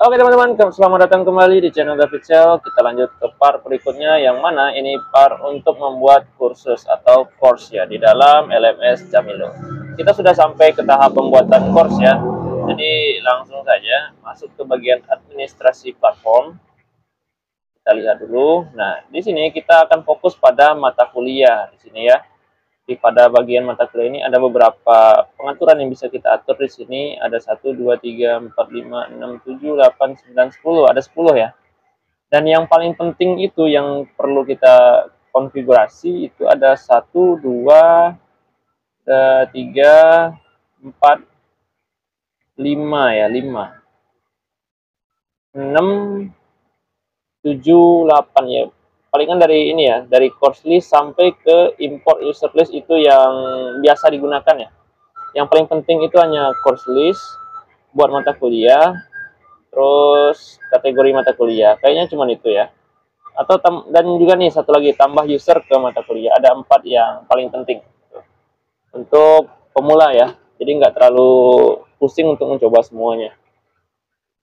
Oke teman-teman, selamat datang kembali di channel David Cell. Kita lanjut ke part berikutnya, yang mana ini part untuk membuat kursus atau course ya di dalam LMS Jamilo. Kita sudah sampai ke tahap pembuatan course ya. Jadi langsung saja masuk ke bagian administrasi platform. Kita lihat dulu. Nah, di sini kita akan fokus pada mata kuliah di sini ya. Pada bagian mata kuliah ini ada beberapa pengaturan yang bisa kita atur di sini. Ada 1, 2, 3, 4, 5, 6, 7, 8, 9, 10. Ada 10 ya. Dan yang paling penting itu yang perlu kita konfigurasi itu ada 1, 2, 3, 4, 5 ya. 5, 6, 7, 8 ya. Palingan dari ini ya, dari course list sampai ke import user list itu yang biasa digunakan ya. Yang paling penting itu hanya course list buat mata kuliah, terus kategori mata kuliah. Kayaknya cuma itu ya. Atau dan juga nih satu lagi, tambah user ke mata kuliah. Ada 4 yang paling penting untuk pemula ya. Jadi nggak terlalu pusing untuk mencoba semuanya.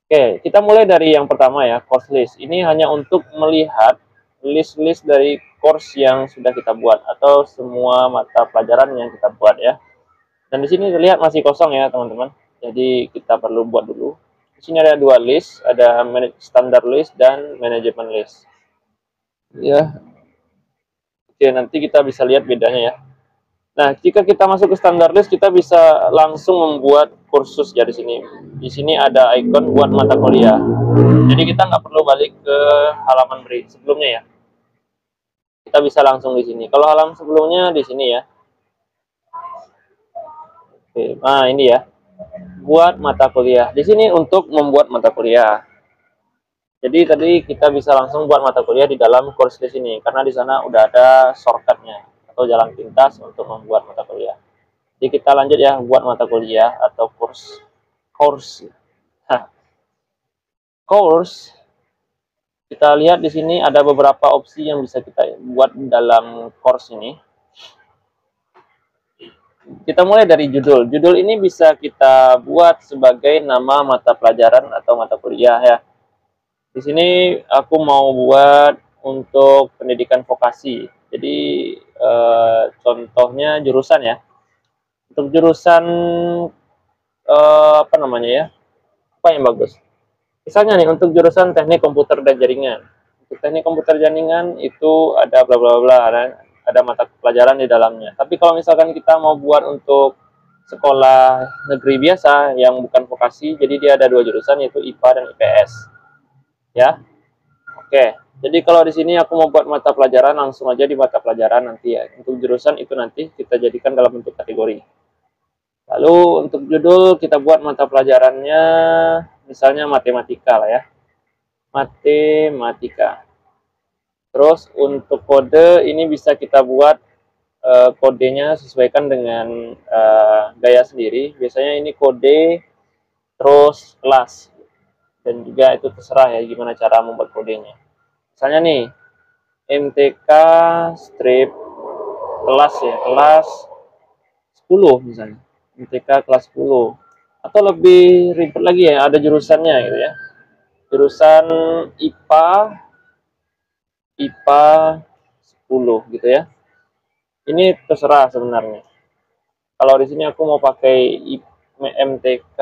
Oke, kita mulai dari yang pertama ya, course list. Ini hanya untuk melihat list-list dari course yang sudah kita buat atau semua mata pelajaran yang kita buat ya. Dan di sini terlihat masih kosong ya teman-teman. Jadi kita perlu buat dulu. Di sini ada 2 list, ada standard list dan management list. Ya. Oke, nanti kita bisa lihat bedanya ya. Nah, jika kita masuk ke standard list, kita bisa langsung membuat kursus ya di sini. Di sini ada icon buat mata kuliah. Jadi kita nggak perlu balik ke halaman sebelumnya ya. Kita bisa langsung di sini. Kalau halaman sebelumnya di sini ya. Oke, nah ini ya. Buat mata kuliah. Di sini untuk membuat mata kuliah. Jadi tadi kita bisa langsung buat mata kuliah di dalam course di sini karena di sana udah ada shortcutnya atau jalan pintas untuk membuat mata kuliah. Jadi kita lanjut ya buat mata kuliah atau course. Course. Kita lihat di sini ada beberapa opsi yang bisa kita buat dalam course ini. Kita mulai dari judul. Judul ini bisa kita buat sebagai nama mata pelajaran atau mata kuliah ya. Di sini aku mau buat untuk pendidikan vokasi. Jadi contohnya jurusan ya. Untuk jurusan apa namanya ya? Apa yang bagus? Misalnya nih untuk jurusan teknik komputer dan jaringan. Untuk teknik komputer jaringan itu ada bla bla bla, ada mata pelajaran di dalamnya. Tapi kalau misalkan kita mau buat untuk sekolah negeri biasa yang bukan vokasi, jadi dia ada 2 jurusan yaitu IPA dan IPS. Ya. Oke. Jadi kalau di sini aku mau buat mata pelajaran, langsung aja di mata pelajaran nanti ya. Untuk jurusan itu nanti kita jadikan dalam bentuk kategori. Lalu untuk judul kita buat mata pelajarannya misalnya matematika lah ya. Matematika. Terus untuk kode ini bisa kita buat kodenya sesuaikan dengan gaya sendiri. Biasanya ini kode terus kelas. Dan juga itu terserah ya gimana cara membuat kodenya. Misalnya nih MTK strip kelas ya, kelas 10 misalnya. MTK kelas 10. Atau lebih ribet lagi ya, ada jurusannya gitu ya. Jurusan IPA 10 gitu ya. Ini terserah sebenarnya. Kalau di sini aku mau pakai MTK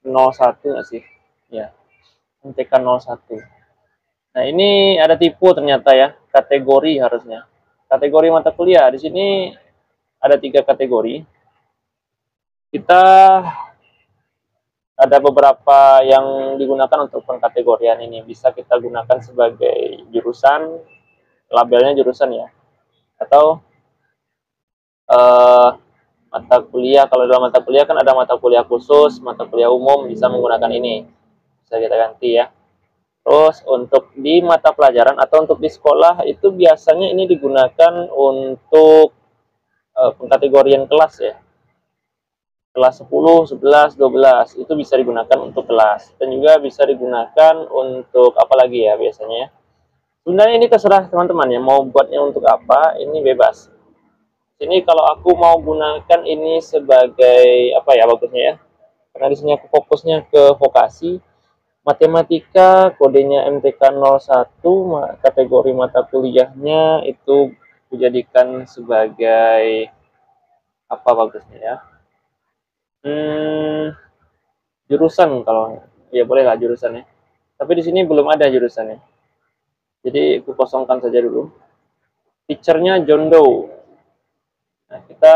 01 nggak sih? Ya, MTK 01. Nah, ini ada tipe ternyata ya, kategori harusnya. Kategori mata kuliah. Di sini ada 3 kategori. Kita ada beberapa yang digunakan untuk pengkategorian ini. Bisa kita gunakan sebagai jurusan, labelnya jurusan ya. Atau mata kuliah, kalau dalam mata kuliah kan ada mata kuliah khusus, mata kuliah umum, bisa menggunakan ini. Bisa kita ganti ya. Terus untuk di mata pelajaran atau untuk di sekolah itu biasanya ini digunakan untuk pengkategorian kelas ya. Kelas 10, 11, 12 itu bisa digunakan untuk kelas. Dan juga bisa digunakan untuk apa lagi ya biasanya. Sebenarnya ini terserah teman-teman ya, mau buatnya untuk apa, ini bebas. Ini kalau aku mau gunakan ini sebagai apa ya bagusnya ya. Karena di sini aku fokusnya ke vokasi. Matematika kodenya MTK 01, kategori mata kuliahnya itu dijadikan sebagai apa bagusnya ya? Jurusan kalau ya boleh lah jurusannya. Tapi di sini belum ada jurusannya. Jadi aku kosongkan saja dulu. Teachernya John Doe. Nah, kita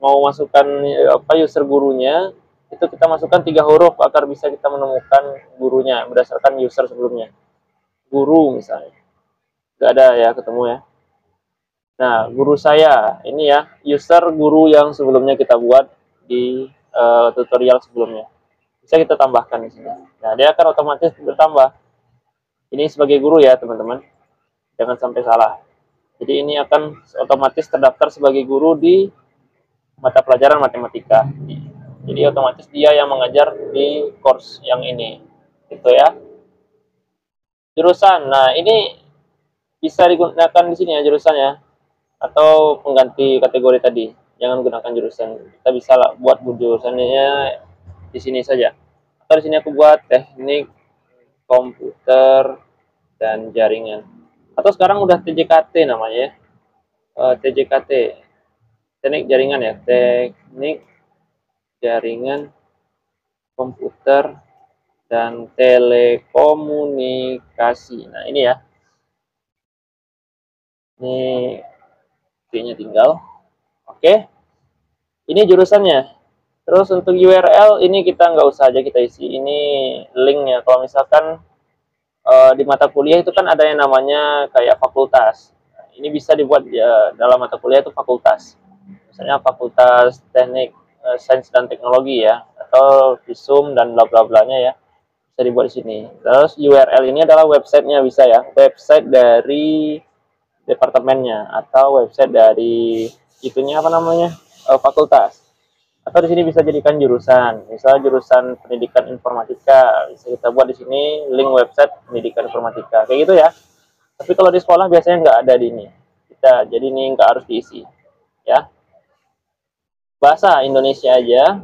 mau masukkan apa user gurunya, itu kita masukkan 3 huruf agar bisa kita menemukan gurunya berdasarkan user sebelumnya. Guru misalnya. Nggak ada ya, ketemu ya. Nah, guru saya, ini ya, user guru yang sebelumnya kita buat di tutorial sebelumnya. Bisa kita tambahkan di sini. Nah, dia akan otomatis bertambah. Ini sebagai guru ya, teman-teman. Jangan sampai salah. Jadi ini akan otomatis terdaftar sebagai guru di mata pelajaran matematika. Jadi otomatis dia yang mengajar di course yang ini. Gitu ya. Jurusan. Nah, ini bisa digunakan di sini ya jurusannya. Atau pengganti kategori tadi. Jangan gunakan jurusan. Kita bisa lah buat jurusannya di sini saja. Atau di sini aku buat teknik komputer dan jaringan. Atau sekarang udah TJKT namanya ya. TJKT. Teknik jaringan ya. Teknik jaringan komputer dan telekomunikasi. Nah, ini ya. Ini D-nya tinggal. Oke. Ini jurusannya. Terus untuk URL ini kita nggak usah aja kita isi. Ini linknya. Kalau misalkan di mata kuliah itu kan ada yang namanya kayak fakultas. Nah, ini bisa dibuat ya, dalam mata kuliah itu fakultas. Misalnya fakultas teknik, sains dan teknologi ya, atau visum dan bla bla blanya ya. Bisa dibuat di sini. Terus URL ini adalah websitenya bisa ya. Website dari departemennya atau website dari itunya apa namanya? Fakultas. Atau di sini bisa jadikan jurusan, misalnya jurusan pendidikan informatika, bisa kita buat di sini link website pendidikan informatika, kayak gitu ya. Tapi kalau di sekolah biasanya nggak ada di ini, jadi ini nggak harus diisi, ya. Bahasa Indonesia aja.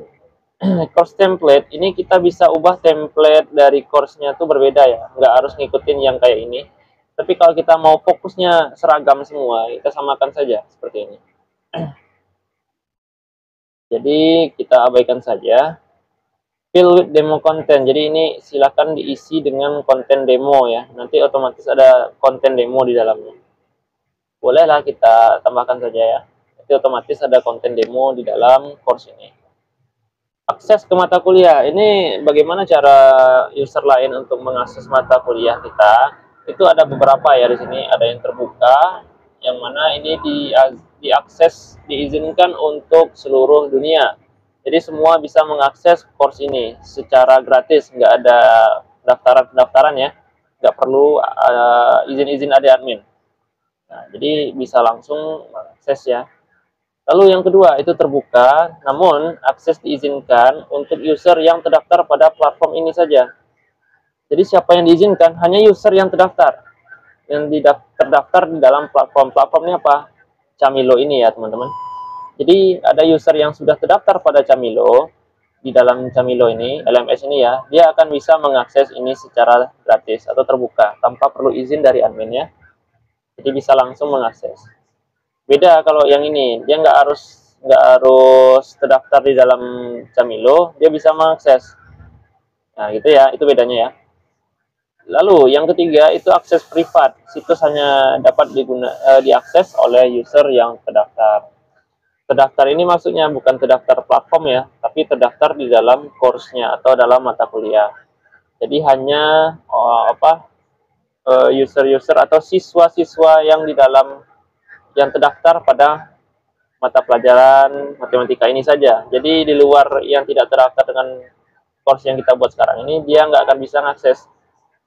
Course template ini kita bisa ubah template dari course-nya tuh berbeda ya, nggak harus ngikutin yang kayak ini. Tapi kalau kita mau fokusnya seragam semua, kita samakan saja seperti ini. Jadi kita abaikan saja. Fill with demo content. Jadi ini silakan diisi dengan konten demo ya. Nanti otomatis ada konten demo di dalamnya. Bolehlah kita tambahkan saja ya. Nanti otomatis ada konten demo di dalam course ini. Akses ke mata kuliah. Ini bagaimana cara user lain untuk mengakses mata kuliah kita? Itu ada beberapa ya di sini. Ada yang terbuka, yang mana ini diakses, diizinkan untuk seluruh dunia. Jadi semua bisa mengakses course ini secara gratis, nggak ada pendaftaran ya, nggak perlu izin-izin ada admin. Nah, jadi bisa langsung mengakses ya. Lalu yang kedua itu terbuka, namun akses diizinkan untuk user yang terdaftar pada platform ini saja. Jadi siapa yang diizinkan? Hanya user yang terdaftar, yang terdaftar di dalam platformnya apa? Camilo ini ya teman-teman. Jadi ada user yang sudah terdaftar pada Camilo, di dalam Camilo ini, LMS ini ya, dia akan bisa mengakses ini secara gratis atau terbuka, tanpa perlu izin dari admin ya. Jadi bisa langsung mengakses. Beda kalau yang ini, dia nggak harus terdaftar di dalam Camilo, dia bisa mengakses. Nah gitu ya, itu bedanya ya. Lalu yang ketiga itu akses privat, situs hanya dapat diakses oleh user yang terdaftar. Terdaftar ini maksudnya bukan terdaftar platform ya, tapi terdaftar di dalam course-nya atau dalam mata kuliah. Jadi hanya user-user atau siswa-siswa yang di dalam yang terdaftar pada mata pelajaran matematika ini saja. Jadi di luar yang tidak terdaftar dengan course yang kita buat sekarang ini, dia nggak akan bisa mengakses,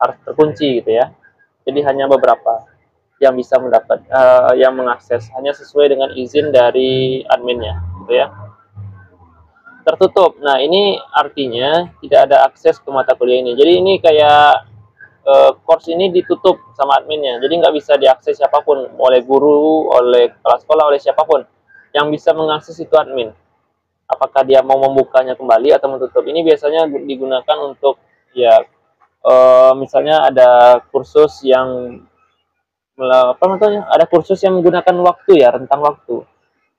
harus terkunci gitu ya. Jadi hanya beberapa yang bisa yang mengakses hanya sesuai dengan izin dari adminnya gitu ya. Tertutup. Nah, ini artinya tidak ada akses ke mata kuliah ini. Jadi ini kayak course ini ditutup sama adminnya. Jadi nggak bisa diakses siapapun, oleh guru, oleh kepala sekolah, oleh siapapun. Yang bisa mengakses itu admin. Apakah dia mau membukanya kembali atau menutup? Ini biasanya digunakan untuk ya misalnya ada kursus yang apa namanya, ada kursus yang menggunakan waktu ya, rentang waktu.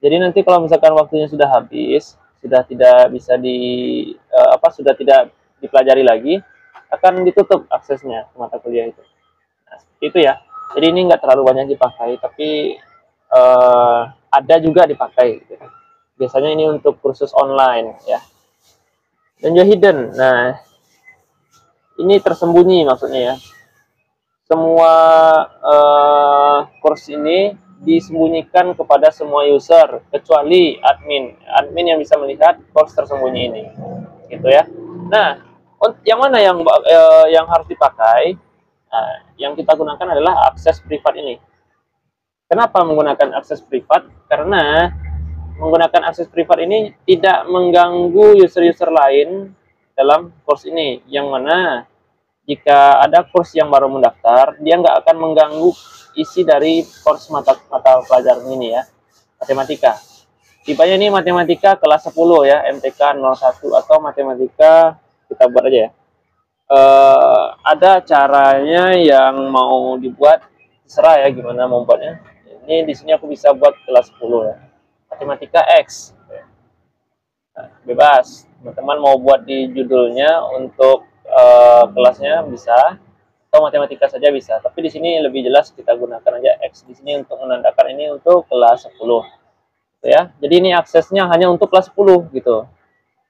Jadi nanti kalau misalkan waktunya sudah habis, sudah tidak bisa sudah tidak dipelajari lagi, akan ditutup aksesnya ke mata kuliah itu. Nah, seperti itu ya. Jadi ini nggak terlalu banyak dipakai, tapi ada juga dipakai. Gitu. Biasanya ini untuk kursus online ya. Dan juga hidden. Nah, ini tersembunyi maksudnya ya. Semua course ini disembunyikan kepada semua user kecuali admin yang bisa melihat course tersembunyi ini, gitu ya. Nah, yang mana yang harus dipakai? Nah, yang kita gunakan adalah akses privat ini. Kenapa menggunakan akses privat? Karena menggunakan akses privat ini tidak mengganggu user-user lain dalam course ini, yang mana jika ada course yang baru mendaftar, dia nggak akan mengganggu isi dari course mata pelajaran ini ya, matematika. Tipenya ini matematika kelas 10 ya, MTK 01 atau matematika, kita buat aja ya. Ada caranya yang mau dibuat, terserah ya gimana mau buatnya. Ini di sini aku bisa buat kelas 10 ya. Matematika X. Nah, bebas. Teman-teman mau buat di judulnya untuk kelasnya bisa, atau matematika saja bisa. Tapi di sini lebih jelas kita gunakan aja X di sini untuk menandakan ini untuk kelas 10. Gitu ya. Jadi ini aksesnya hanya untuk kelas 10 gitu.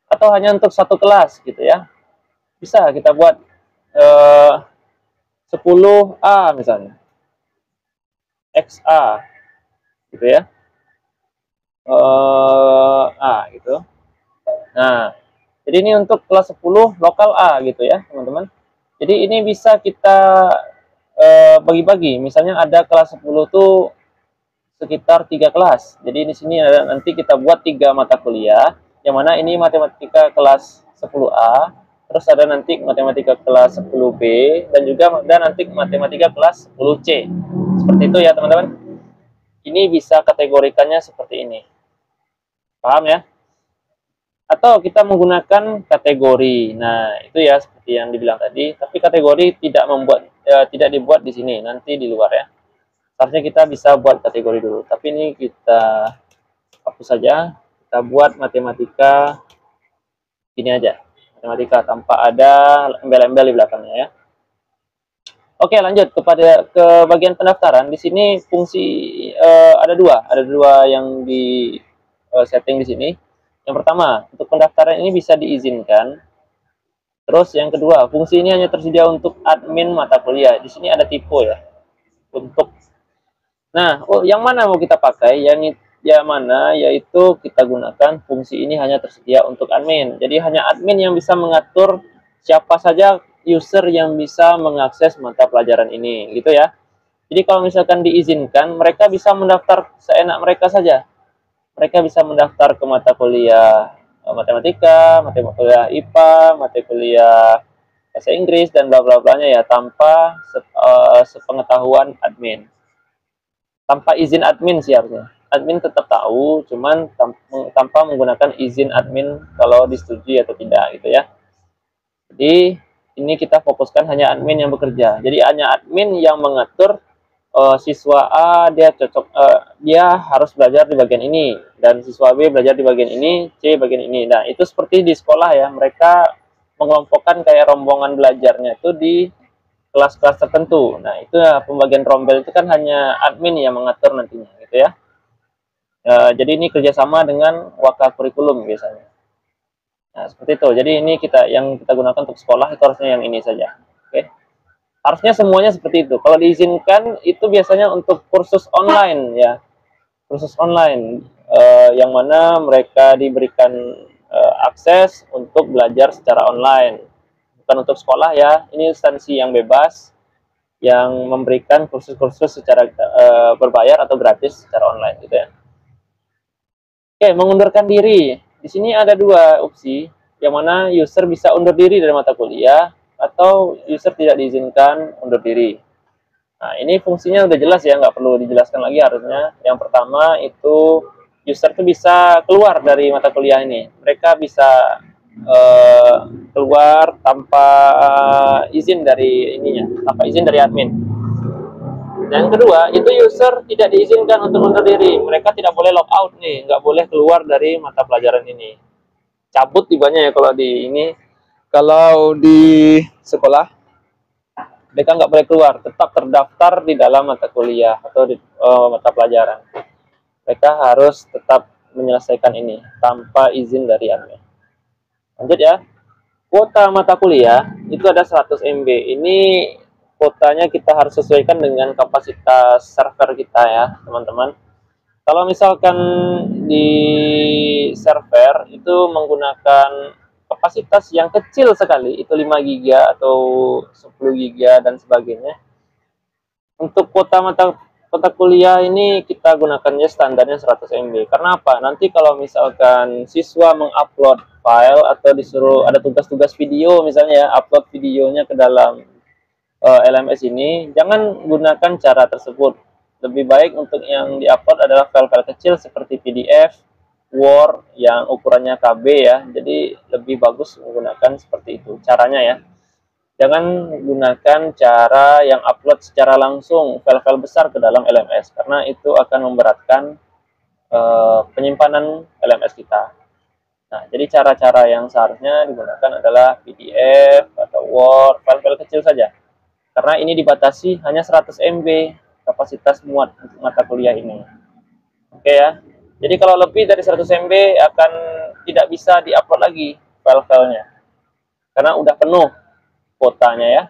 Atau hanya untuk satu kelas gitu ya. Bisa kita buat 10A misalnya. XA gitu ya. Gitu. Nah, jadi ini untuk kelas 10 lokal A gitu ya, teman-teman. Jadi ini bisa kita bagi-bagi. Misalnya ada kelas 10 tuh sekitar 3 kelas. Jadi di sini ada, nanti kita buat 3 mata kuliah, yang mana ini matematika kelas 10A, terus ada nanti matematika kelas 10B, dan juga ada nanti matematika kelas 10C. Seperti itu ya, teman-teman. Ini bisa kategorikannya seperti ini. Paham ya? Atau kita menggunakan kategori. Nah, itu ya seperti yang dibilang tadi. Tapi kategori tidak dibuat di sini, nanti di luar ya. Seharusnya kita bisa buat kategori dulu. Tapi ini kita hapus saja. Kita buat matematika ini aja. Matematika tanpa ada embel-embel di belakangnya ya. Oke, lanjut ke bagian pendaftaran. Di sini fungsi ada dua yang di setting di sini. Yang pertama, untuk pendaftaran ini bisa diizinkan. Terus yang kedua, fungsi ini hanya tersedia untuk admin mata kuliah. Di sini ada tipe ya. Yang mana mau kita pakai? Yang mana yaitu kita gunakan fungsi ini hanya tersedia untuk admin. Jadi hanya admin yang bisa mengatur siapa saja user yang bisa mengakses mata pelajaran ini, gitu ya. Jadi kalau misalkan diizinkan, mereka bisa mendaftar seenak mereka saja. Mereka bisa mendaftar ke mata kuliah matematika, mata kuliah IPA, mata kuliah bahasa Inggris, dan bla bla blanya ya, tanpa sepengetahuan admin. Tanpa izin admin sih harusnya. Admin tetap tahu, cuman tanpa menggunakan izin admin kalau disetujui atau tidak gitu ya. Jadi ini kita fokuskan hanya admin yang bekerja. Jadi hanya admin yang mengatur siswa A dia harus belajar di bagian ini, dan siswa B belajar di bagian ini, C bagian ini. Nah, itu seperti di sekolah ya, mereka mengelompokkan kayak rombongan belajarnya itu di kelas-kelas tertentu. Nah, itu ya, pembagian rombel itu kan hanya admin yang mengatur nantinya gitu ya. Jadi ini kerjasama dengan wakil kurikulum biasanya. Nah, seperti itu. Jadi ini yang kita gunakan untuk sekolah itu harusnya yang ini saja. Oke. Harusnya semuanya seperti itu. Kalau diizinkan itu biasanya untuk kursus online ya. Kursus online yang mana mereka diberikan akses untuk belajar secara online. Bukan untuk sekolah ya. Ini instansi yang bebas yang memberikan kursus-kursus secara berbayar atau gratis secara online gitu ya. Oke, mengundurkan diri. Di sini ada 2 opsi, yang mana user bisa undur diri dari mata kuliah atau user tidak diizinkan undur diri. Nah, ini fungsinya udah jelas ya, nggak perlu dijelaskan lagi harusnya. Yang pertama itu user itu bisa keluar dari mata kuliah ini. Mereka bisa keluar tanpa izin dari ininya, tanpa izin dari admin. Dan kedua, itu user tidak diizinkan untuk undur diri. Mereka tidak boleh logout nih, nggak boleh keluar dari mata pelajaran ini. Cabut tibanya ya kalau di ini. Kalau di sekolah, mereka nggak boleh keluar, tetap terdaftar di dalam mata kuliah atau di mata pelajaran. Mereka harus tetap menyelesaikan ini tanpa izin dari admin. Lanjut ya. Kuota mata kuliah itu ada 100 MB. Ini kuotanya kita harus sesuaikan dengan kapasitas server kita ya, teman-teman. Kalau misalkan di server itu menggunakan kapasitas yang kecil sekali, itu 5 GB atau 10 GB dan sebagainya. Untuk kuota kuliah ini kita gunakannya standarnya 100 MB. Karena apa? Nanti kalau misalkan siswa mengupload file atau disuruh ada tugas-tugas video misalnya ya, upload videonya ke dalam LMS ini, jangan gunakan cara tersebut. Lebih baik untuk yang diupload adalah file-file kecil seperti PDF, Word yang ukurannya KB ya. Jadi lebih bagus menggunakan seperti itu caranya ya. Jangan gunakan cara yang upload secara langsung file-file besar ke dalam LMS karena itu akan memberatkan penyimpanan LMS kita. Nah, jadi cara-cara yang seharusnya digunakan adalah PDF atau Word, file-file kecil saja. Karena ini dibatasi hanya 100 MB kapasitas muat untuk mata kuliah ini. Oke ya. Jadi kalau lebih dari 100 MB akan tidak bisa diupload lagi file-filenya. Karena udah penuh kuotanya ya.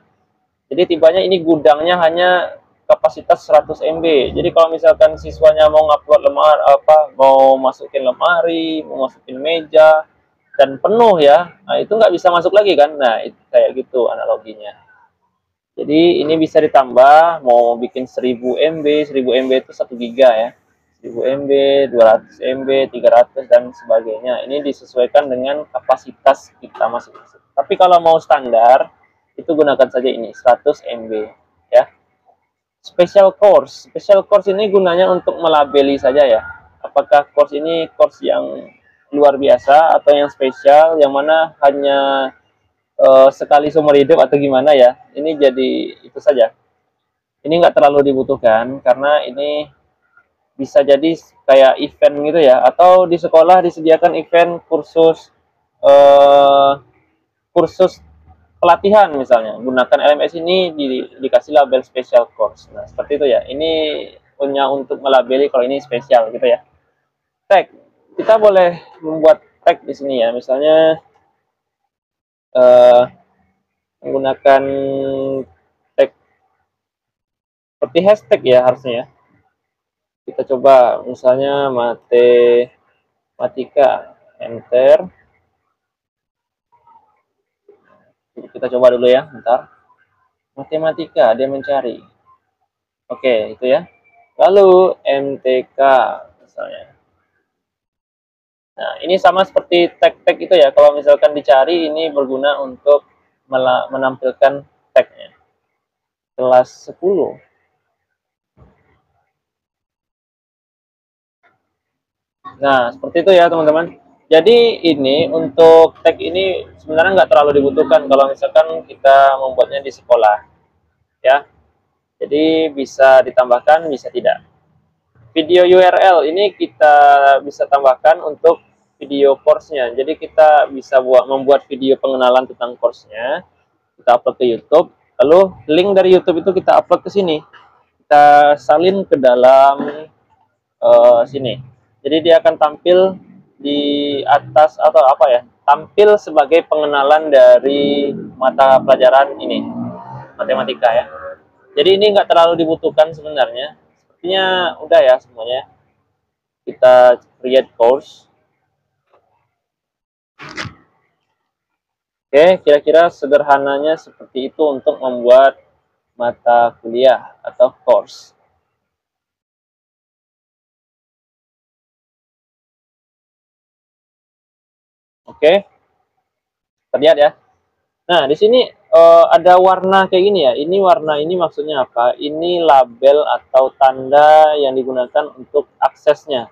Jadi tibanya ini gudangnya hanya kapasitas 100 MB. Jadi kalau misalkan siswanya mau ngupload mau masukin lemari, mau masukin meja dan penuh ya, nah itu nggak bisa masuk lagi kan? Nah itu kayak gitu analoginya. Jadi ini bisa ditambah, mau bikin 1000 MB, 1000 MB itu 1 giga ya. 1000 MB, 200 MB, 300 dan sebagainya. Ini disesuaikan dengan kapasitas kita masing-masing. Tapi kalau mau standar itu gunakan saja ini 100 MB ya. Special course ini gunanya untuk melabeli saja ya, apakah course ini course yang luar biasa atau yang spesial yang mana hanya sekali seumur hidup atau gimana ya. Ini jadi itu saja, ini nggak terlalu dibutuhkan karena ini bisa jadi kayak event gitu ya, atau di sekolah disediakan event kursus kursus pelatihan misalnya, gunakan LMS ini dikasih label special course. Nah seperti itu ya, ini punya untuk melabeli kalau ini spesial gitu ya. Tag, kita boleh membuat tag di sini ya, misalnya menggunakan tag seperti hashtag ya harusnya ya. Kita coba misalnya matematika, enter. Kita coba dulu ya, bentar. Matematika, dia mencari. Oke, itu ya. Lalu MTK misalnya. Nah, ini sama seperti tag-tag itu ya. Kalau misalkan dicari, ini berguna untuk menampilkan tagnya. Kelas 10. Nah, seperti itu ya teman-teman. Jadi ini untuk tag ini sebenarnya nggak terlalu dibutuhkan kalau misalkan kita membuatnya di sekolah. Ya, jadi bisa ditambahkan, bisa tidak. Video URL ini kita bisa tambahkan untuk video course-nya. Jadi kita bisa membuat video pengenalan tentang course-nya. Kita upload ke YouTube. Lalu link dari YouTube itu kita upload ke sini. Kita salin ke dalam sini. Jadi dia akan tampil di atas atau apa ya? Tampil sebagai pengenalan dari mata pelajaran ini, matematika ya. Jadi ini nggak terlalu dibutuhkan sebenarnya. Sepertinya udah ya semuanya. Kita create course. Oke, kira-kira sederhananya seperti itu untuk membuat mata kuliah atau course. Oke, terlihat ya. Nah, di sini ada warna kayak gini ya. Ini warna ini maksudnya apa? Ini label atau tanda yang digunakan untuk aksesnya.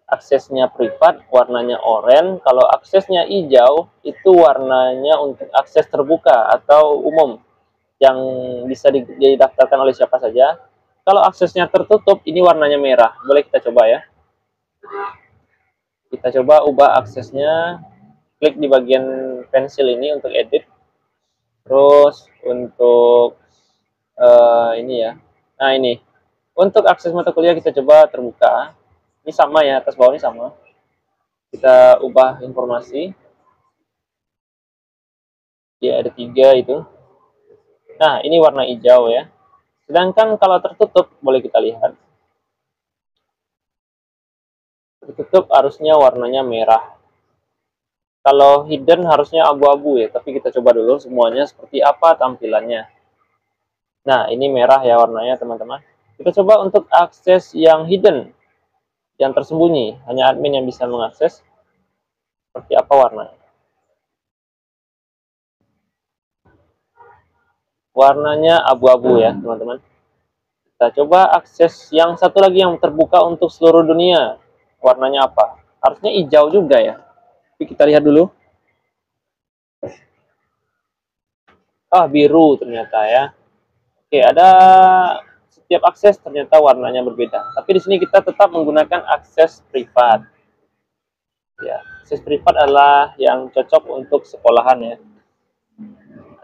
aksesnya privat warnanya oranye, kalau aksesnya hijau itu warnanya untuk akses terbuka atau umum yang bisa didaftarkan oleh siapa saja. Kalau aksesnya tertutup ini warnanya merah. Boleh kita coba ya. Kita coba ubah aksesnya, klik di bagian pensil ini untuk edit. Terus untuk ini ya. Nah ini, untuk akses mata kuliah kita coba terbuka. Ini sama ya, atas bawah ini sama. Kita ubah informasi. Ya ada 3 itu. Nah ini warna hijau ya. Sedangkan kalau tertutup, boleh kita lihat. Tertutup harusnya warnanya merah. Kalau hidden harusnya abu-abu ya, tapi kita coba dulu semuanya seperti apa tampilannya. Nah, ini merah ya warnanya teman-teman. Kita coba untuk akses yang hidden, yang tersembunyi. Hanya admin yang bisa mengakses. Seperti apa warnanya. Warnanya abu-abu ya teman-teman. Kita coba akses yang satu lagi yang terbuka untuk seluruh dunia. Warnanya apa? Harusnya hijau juga ya. Tapi kita lihat dulu. Ah, biru ternyata ya. Oke, ada setiap akses ternyata warnanya berbeda. Tapi di sini kita tetap menggunakan akses privat. Ya, akses privat adalah yang cocok untuk sekolahan ya.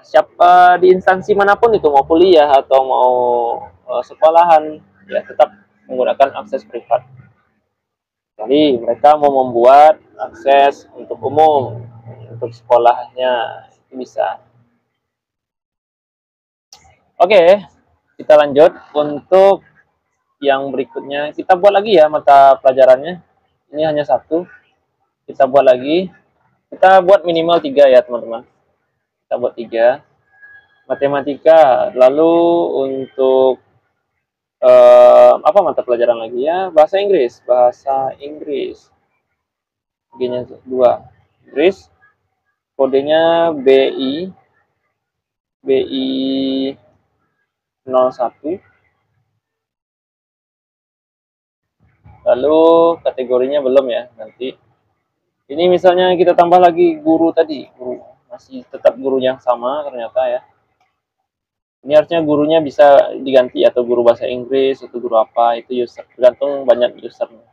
Siapa di instansi manapun itu mau kuliah atau mau sekolahan ya tetap menggunakan akses privat. Jadi mereka mau membuat akses untuk umum, untuk sekolahnya itu bisa. Oke, kita lanjut untuk yang berikutnya. Kita buat lagi ya mata pelajarannya. Ini hanya satu. Kita buat lagi. Kita buat minimal 3 ya teman-teman. Kita buat 3. Matematika. Lalu untuk apa mata pelajaran lagi ya? Bahasa Inggris. Bahasa Inggris. G-nya 2. Inggris. Kodenya BI. BI 01. Lalu kategorinya belum ya, nanti. Ini misalnya kita tambah lagi guru tadi, guru masih tetap guru yang sama ternyata ya. Ini harusnya gurunya bisa diganti atau guru bahasa Inggris atau guru apa itu user, tergantung banyak usernya.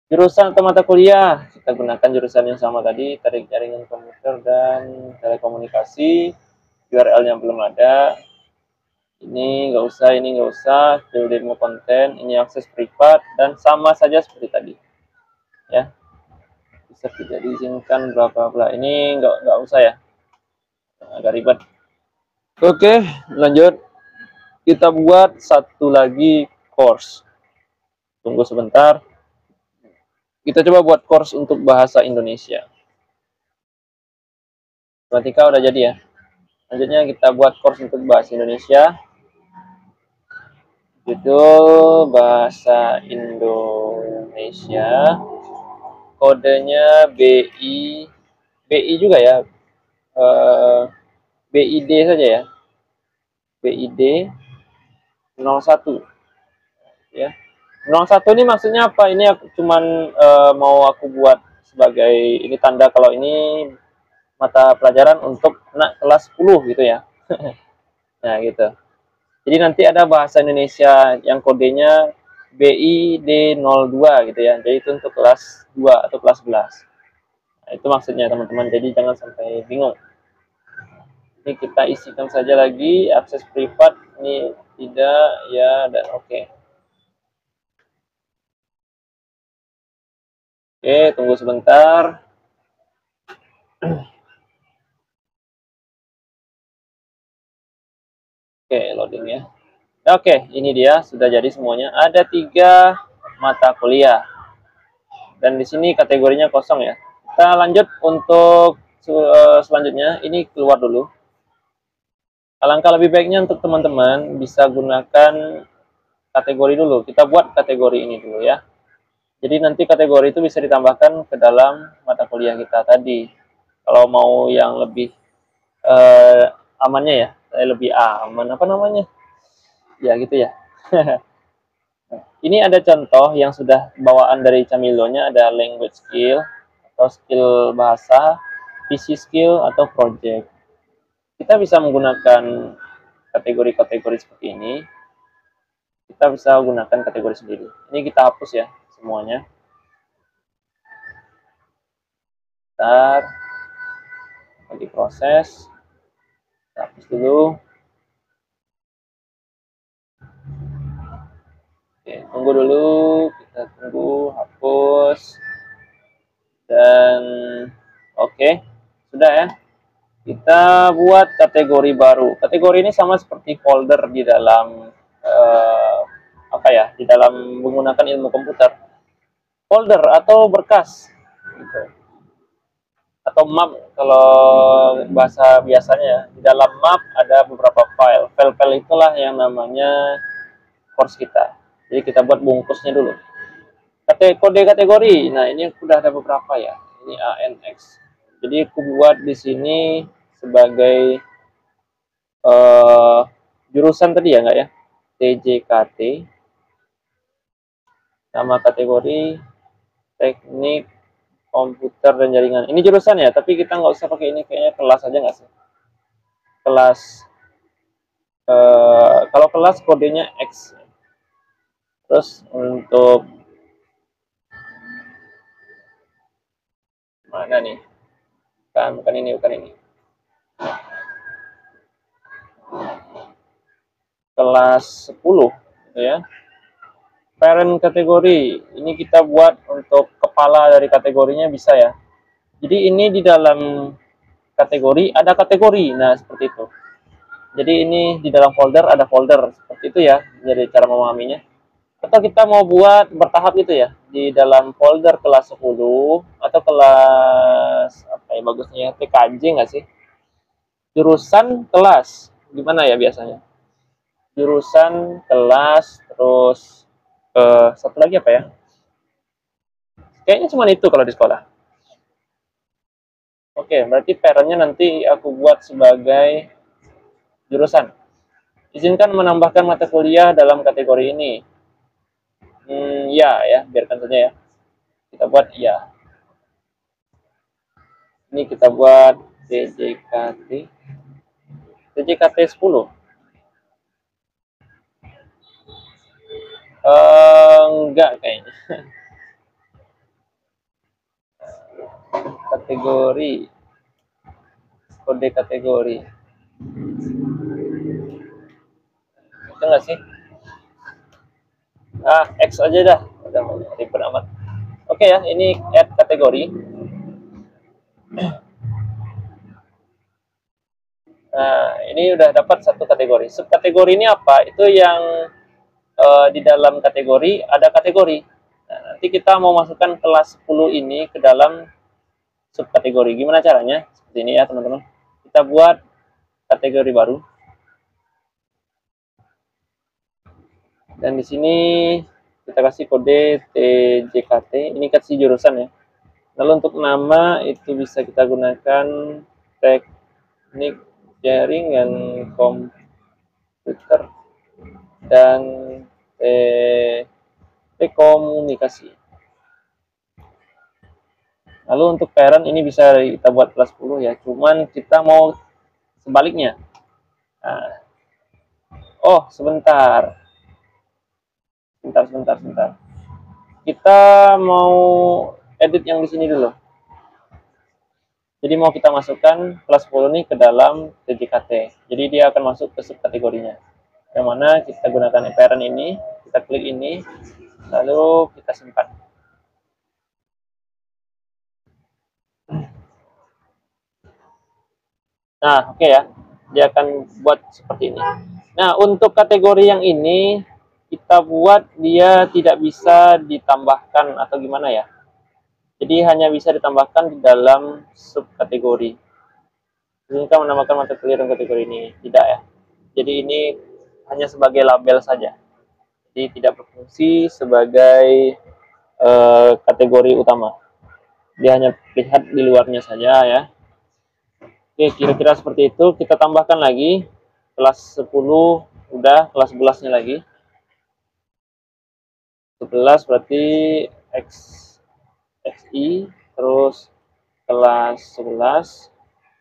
Jurusan atau mata kuliah kita gunakan jurusan yang sama tadi, teknik jaringan komputer dan telekomunikasi. URL-nya belum ada. Ini nggak usah, ini nggak usah. Fill demo konten, ini akses privat dan sama saja seperti tadi. Ya, bisa tidak diizinkan bla bla bla. Ini nggak usah ya, agak ribet. Oke, lanjut. Kita buat satu lagi course. Tunggu sebentar. Kita coba buat course untuk bahasa Indonesia. Matematika udah jadi ya. Selanjutnya kita buat course untuk bahasa Indonesia. Judul bahasa Indonesia. Kodenya BI. BI juga ya. BID saja ya. BID 01 ya. 01 ini maksudnya apa? Ini aku cuman mau aku buat sebagai ini tanda kalau ini mata pelajaran untuk anak kelas 10 gitu ya. Nah, gitu. Jadi nanti ada bahasa Indonesia yang kodenya BID02 gitu ya. Jadi itu untuk kelas 2 atau kelas 11. Nah, itu maksudnya teman-teman. Jadi jangan sampai bingung. Ini kita isikan saja lagi akses privat ini tidak ya dan oke. Oke, tunggu sebentar. Oke, loading ya. Oke, ini dia sudah jadi semuanya. Ada 3 mata kuliah. Dan di sini kategorinya kosong ya. Kita lanjut untuk selanjutnya. Ini keluar dulu. Alangkah lebih baiknya untuk teman-teman bisa gunakan kategori dulu. Kita buat kategori ini dulu ya. Jadi nanti kategori itu bisa ditambahkan ke dalam mata kuliah kita tadi. Kalau mau yang lebih amannya ya, lebih aman apa namanya? Ya gitu ya. Ini ada contoh yang sudah bawaan dari Camilonya, ada language skill atau skill bahasa, PC skill atau project. Kita bisa menggunakan kategori-kategori seperti ini. Kita bisa gunakan kategori sendiri. Ini kita hapus ya semuanya. Bentar, lagi proses. Kita hapus dulu. Oke, tunggu dulu. Kita tunggu, hapus. Dan oke, sudah ya. Kita buat kategori baru. Kategori ini sama seperti folder di dalam apa ya? Di dalam menggunakan ilmu komputer. Folder atau berkas gitu. Atau map kalau bahasa biasanya. Di dalam map ada beberapa file. File-file itulah yang namanya course kita. Jadi kita buat bungkusnya dulu. Kode kategori. Nah, ini sudah ada beberapa ya. Ini ANX. Jadi aku buat di sini sebagai jurusan tadi ya enggak ya? TJKT. Nama kategori teknik komputer dan jaringan. Ini jurusan ya, tapi kita nggak usah pakai ini, kayaknya kelas aja nggak sih? Kelas. Kalau kelas kodenya X. Terus untuk mana nih? Bukan ini, bukan ini. Kelas 10 gitu ya. Parent kategori. Ini kita buat untuk kepala dari kategorinya bisa ya. Jadi ini di dalam kategori ada kategori. Nah, seperti itu. Jadi ini di dalam folder ada folder. Seperti itu ya. Jadi cara memahaminya. Atau kita mau buat bertahap gitu ya. Di dalam folder kelas 10 atau kelas apa ya bagusnya TKJ nggak sih? Jurusan kelas. Gimana ya biasanya? Jurusan kelas terus satu lagi apa ya? Kayaknya cuma itu kalau di sekolah. Oke, berarti parentnya nanti aku buat sebagai jurusan. Izinkan menambahkan mata kuliah dalam kategori ini. Ya, biarkan saja ya. Kita buat ya. Ini kita buat TJKT. TJKT 10. Enggak kayaknya. Kategori. Kode kategori. Itu enggak sih? X aja dah. Udah ribet amat. Oke ya, ini add kategori. Nah, ini udah dapat satu kategori. Subkategori ini apa? Itu yang di dalam kategori ada kategori. Nah, nanti kita mau masukkan kelas 10 ini ke dalam subkategori. Gimana caranya? Seperti ini ya, teman-teman. Kita buat kategori baru. Dan di sini kita kasih kode TJKT. Ini kasih jurusan ya. Lalu untuk nama itu bisa kita gunakan teknik jaringan komputer dan telekomunikasi. Lalu untuk parent ini bisa kita buat kelas 10 ya. Cuman kita mau sebaliknya. Nah. Oh, sebentar. Sebentar. Kita mau edit yang di sini dulu. Jadi mau kita masukkan kelas 10 ini ke dalam TJKT. Jadi dia akan masuk ke subkategorinya. Yang mana kita gunakan parent ini, kita klik ini, lalu kita simpan. Nah, oke ya. Dia akan buat seperti ini. Nah, untuk kategori yang ini kita buat dia tidak bisa ditambahkan atau gimana ya. Jadi hanya bisa ditambahkan di dalam subkategori. Jika menambahkan mata kuliah dalam kategori ini tidak ya. Jadi ini hanya sebagai label saja. Jadi tidak berfungsi sebagai kategori utama. Dia hanya lihat di luarnya saja ya. Oke, kira-kira seperti itu. Kita tambahkan lagi kelas 10 udah, kelas 11-nya lagi. 11 berarti X XI, terus kelas 11,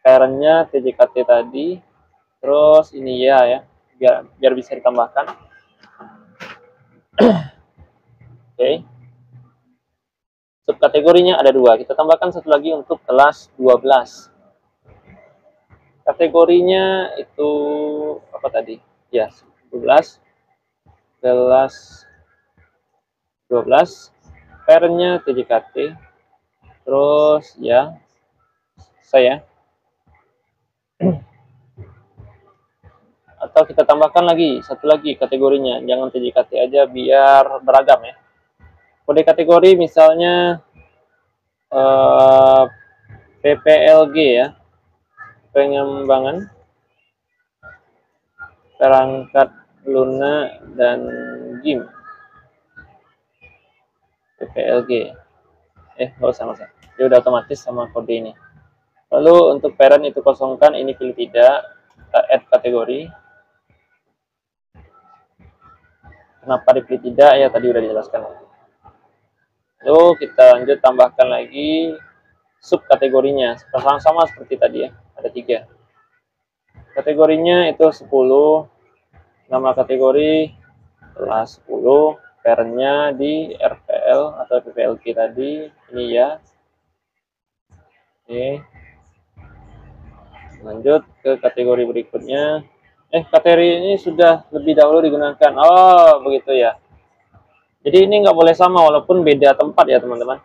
parentnya TJKT tadi, terus ini ya, biar bisa ditambahkan. Oke. Subkategorinya ada 2, kita tambahkan satu lagi untuk kelas 12. Kategorinya itu apa tadi? Ya, 12. Kelas 12, parentnya TJKT, terus ya saya, atau kita tambahkan lagi satu lagi kategorinya, jangan TJKT aja biar beragam ya. Kode kategori misalnya PPLG ya, pengembangan perangkat lunak dan GIM. PPLG, nggak usah, dia udah otomatis sama kode ini. Lalu untuk parent itu kosongkan, ini pilih tidak, kita add kategori. Kenapa dipilih tidak ya, tadi udah dijelaskan. Lalu kita lanjut tambahkan lagi subkategorinya, sama seperti tadi ya, ada 3. Kategorinya itu 10, nama kategori kelas 10, parentnya di RPL atau PPLG tadi, ini ya. Oke. Lanjut ke kategori berikutnya. Kategori ini sudah lebih dahulu digunakan. Oh, begitu ya. Jadi ini nggak boleh sama walaupun beda tempat ya teman-teman.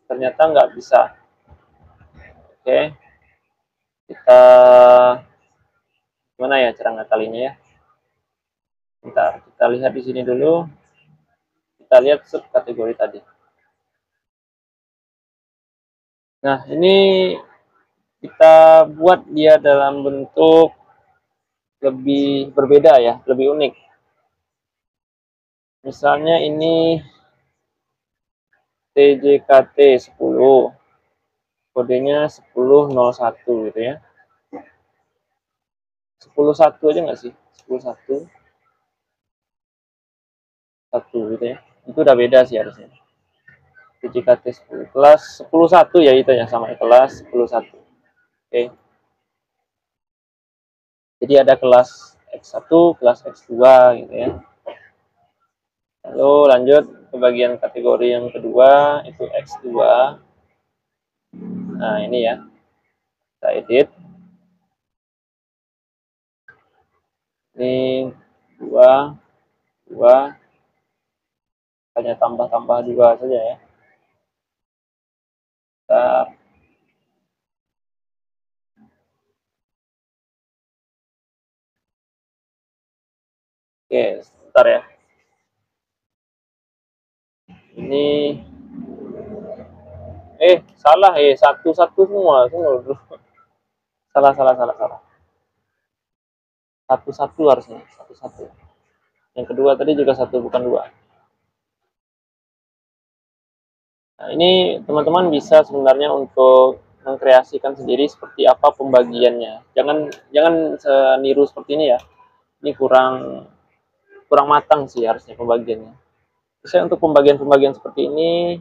Ternyata nggak bisa. Oke. Kita gimana ya cara ngakalinya ya? Bentar, kita lihat di sini dulu. Kita lihat subkategori tadi. Nah, ini kita buat dia dalam bentuk lebih berbeda ya, lebih unik. Misalnya ini TJKT 10, kodenya 1001 gitu ya. 10.1 aja nggak sih? 10.1 gitu ya. Itu udah beda sih harusnya. TJKT 10 kelas 10.1 ya, itu ya sama kelas 10.1. Oke. Jadi ada kelas X1, kelas X2 gitu ya. Lalu lanjut ke bagian kategori yang kedua, itu X2. Nah, ini ya. Kita edit. Ini 2 hanya tambah-tambah 2 saja ya. Kita oke, sebentar ya. Ini salah satu semua. Salah. Satu harusnya, satu. Yang kedua tadi juga 1 bukan 2. Nah, ini teman-teman bisa sebenarnya untuk mengkreasikan sendiri seperti apa pembagiannya. Jangan niru seperti ini ya. Ini kurang matang sih harusnya pembagiannya. Bisa untuk pembagian seperti ini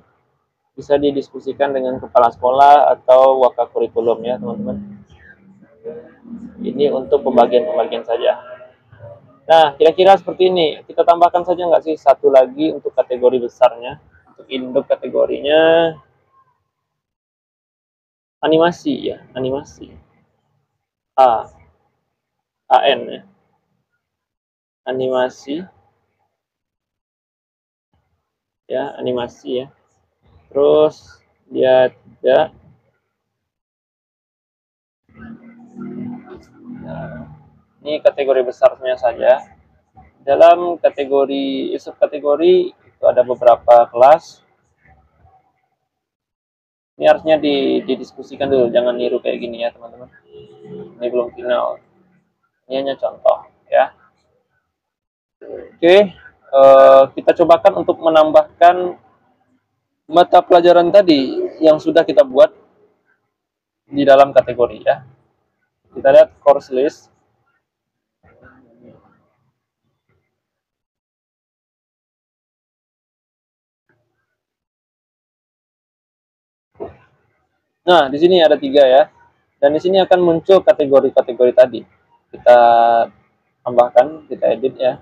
bisa didiskusikan dengan kepala sekolah atau wakakurikulum ya teman-teman. Ini untuk pembagian saja. Nah, kira-kira seperti ini. Kita tambahkan saja nggak sih satu lagi untuk kategori besarnya. Untuk induk kategorinya animasi ya, animasi. AN ya. Animasi. Ya, animasi ya. Terus dia tidak. Nah, ini kategori besarnya saja. Dalam kategori subkategori itu ada beberapa kelas. Ini harusnya didiskusikan dulu, jangan niru kayak gini ya teman-teman. Ini belum final. Ini hanya contoh ya. Oke, kita cobakan untuk menambahkan mata pelajaran tadi yang sudah kita buat di dalam kategori ya. Kita lihat course list. Nah, di sini ada 3 ya. Dan di sini akan muncul kategori-kategori tadi. Kita tambahkan, kita edit ya.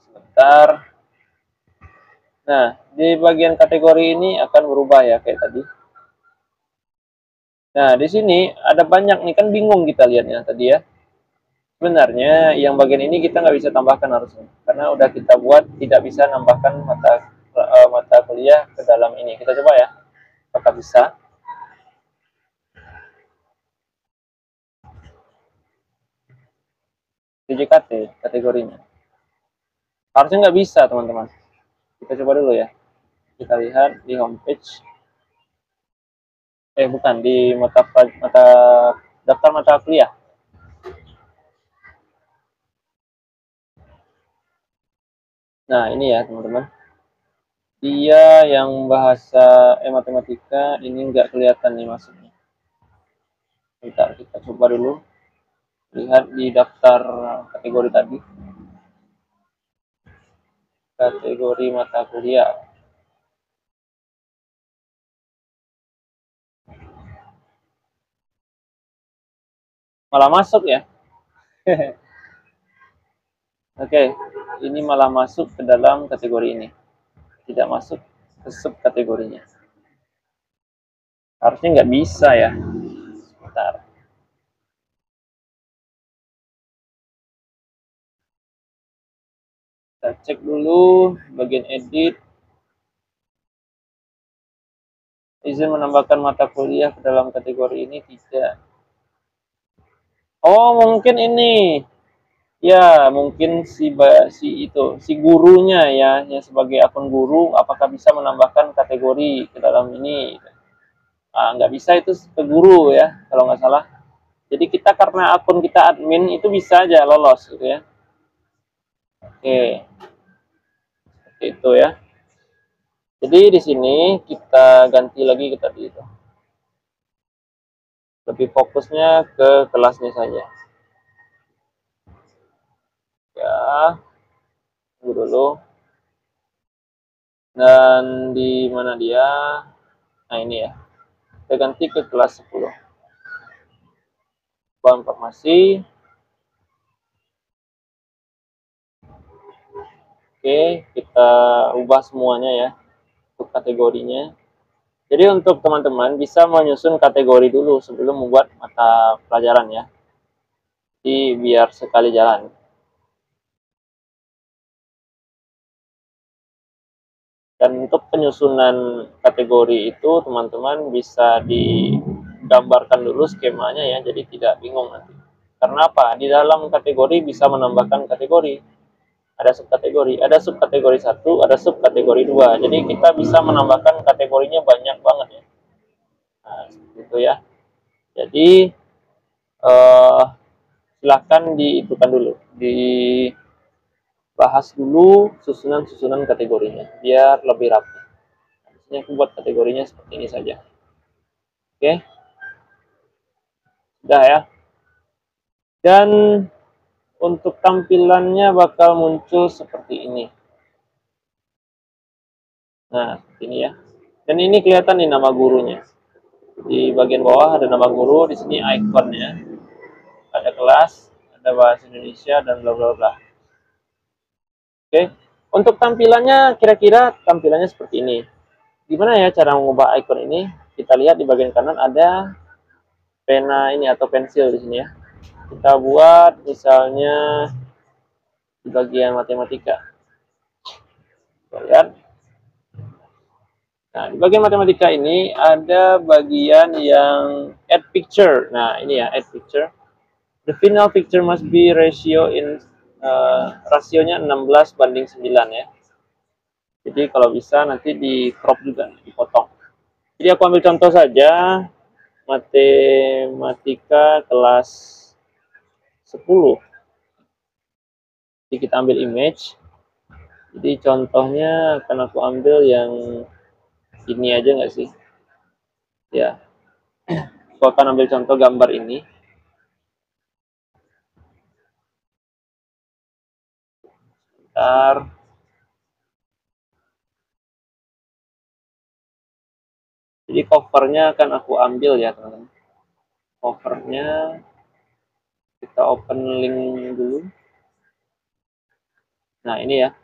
Sebentar. Nah, di bagian kategori ini akan berubah ya kayak tadi. Nah, di sini ada banyak nih, kan bingung kita lihatnya tadi ya. Sebenarnya yang bagian ini kita nggak bisa tambahkan harusnya. Karena udah kita buat tidak bisa nambahkan mata kuliah ke dalam ini. Kita coba ya, apakah bisa. Di JKT kategorinya. Harusnya nggak bisa teman-teman. Kita coba dulu ya. Kita lihat di homepage. Bukan, di mata daftar mata kuliah. Nah, ini ya teman-teman. Dia yang bahasa matematika ini nggak kelihatan nih masuknya. Bentar, kita coba dulu. Lihat di daftar kategori tadi. Kategori mata kuliah. Malah masuk ya. Oke, ini malah masuk ke dalam kategori ini. Tidak masuk ke subkategorinya. Harusnya nggak bisa ya. Bentar. Kita cek dulu bagian edit. Izin menambahkan mata kuliah ke dalam kategori ini tidak. Oh, mungkin ini. Ya, mungkin si gurunya ya, yang sebagai akun guru, apakah bisa menambahkan kategori ke dalam ini? Nggak bisa, itu ke guru ya, kalau nggak salah. Jadi kita karena akun kita admin itu bisa aja lolos gitu ya. Oke, seperti itu ya. Jadi di sini kita ganti lagi ke tadi itu. Lebih fokusnya ke kelasnya saja. Ya, tunggu dulu. Dan di mana dia? Nah, ini ya. Kita ganti ke kelas 10. Bahan informasi. Oke, kita ubah semuanya ya untuk kategorinya. Jadi untuk teman-teman bisa menyusun kategori dulu sebelum membuat mata pelajaran ya. Jadi biar sekali jalan. Dan untuk penyusunan kategori itu teman-teman bisa digambarkan dulu skemanya ya, jadi tidak bingung nanti. Karena apa? Di dalam kategori bisa menambahkan kategori. Ada subkategori 1, ada subkategori 2. Jadi kita bisa menambahkan kategorinya banyak banget ya. Nah, seperti itu ya. Jadi silahkan diitukan dulu, dibahas dulu susunan-susunan kategorinya biar lebih rapi. Ini aku buat kategorinya seperti ini saja. Oke, sudah ya. Dan untuk tampilannya bakal muncul seperti ini. Nah, ini ya. Dan ini kelihatan nih nama gurunya. Di bagian bawah ada nama guru, di sini ikonnya. Ada kelas, ada bahasa Indonesia dan bla bla bla. Oke. Untuk tampilannya kira-kira tampilannya seperti ini. Gimana ya cara mengubah icon ini? Kita lihat di bagian kanan ada pena ini atau pensil di sini ya. Kita buat misalnya di bagian matematika. Kita lihat. Nah, di bagian matematika ini ada bagian yang add picture. Nah, ini ya, add picture. The final picture must be rasionya 16:9 ya. Jadi kalau bisa nanti di crop juga, dipotong. Jadi aku ambil contoh saja, matematika kelas 10. Jadi kita ambil image. Jadi contohnya akan aku ambil yang ini aja nggak sih? Ya, aku akan ambil contoh gambar ini. Bentar. Jadi covernya akan aku ambil ya teman-teman. Covernya kita open link dulu. Nah ini ya.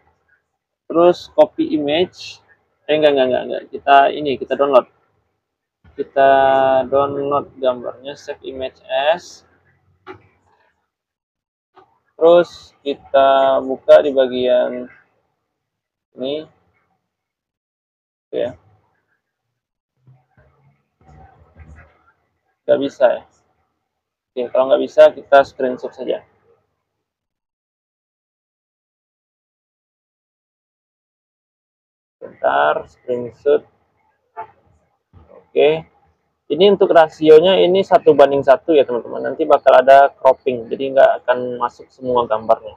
Terus copy image. Enggak. Kita download. Kita download gambarnya, save image as. Terus kita buka di bagian ini. Ya. Nggak bisa ya. Oke, kalau nggak bisa kita screenshot saja. Bentar, screenshot. Oke. Ini untuk rasionya ini 1:1 ya teman-teman. Nanti bakal ada cropping, jadi nggak akan masuk semua gambarnya.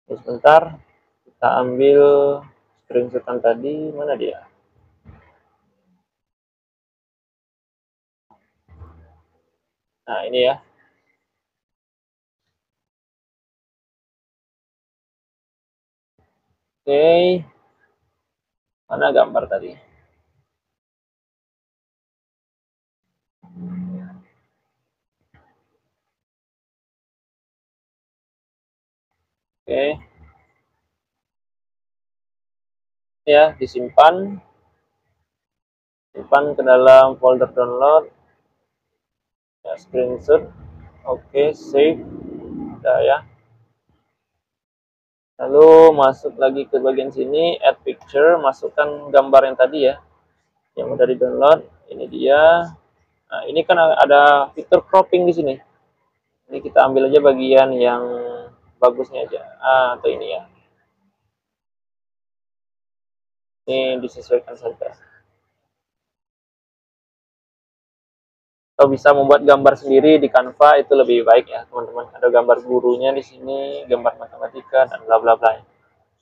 Oke, sebentar, kita ambil screenshotan tadi, mana dia? Nah ini ya. Oke, mana gambar tadi? Oke, ya disimpan, simpan ke dalam folder download, ya, screenshot. Oke, save, udah ya. Lalu masuk lagi ke bagian sini, add picture, masukkan gambar yang tadi ya, yang udah di download. Ini dia. Nah, ini kan ada fitur cropping di sini. Ini kita ambil aja bagian yang bagusnya aja. Atau ini ya. Ini disesuaikan saja. Atau bisa membuat gambar sendiri di Canva, itu lebih baik ya teman-teman. Ada gambar gurunya di sini, gambar matematika dan bla bla bla.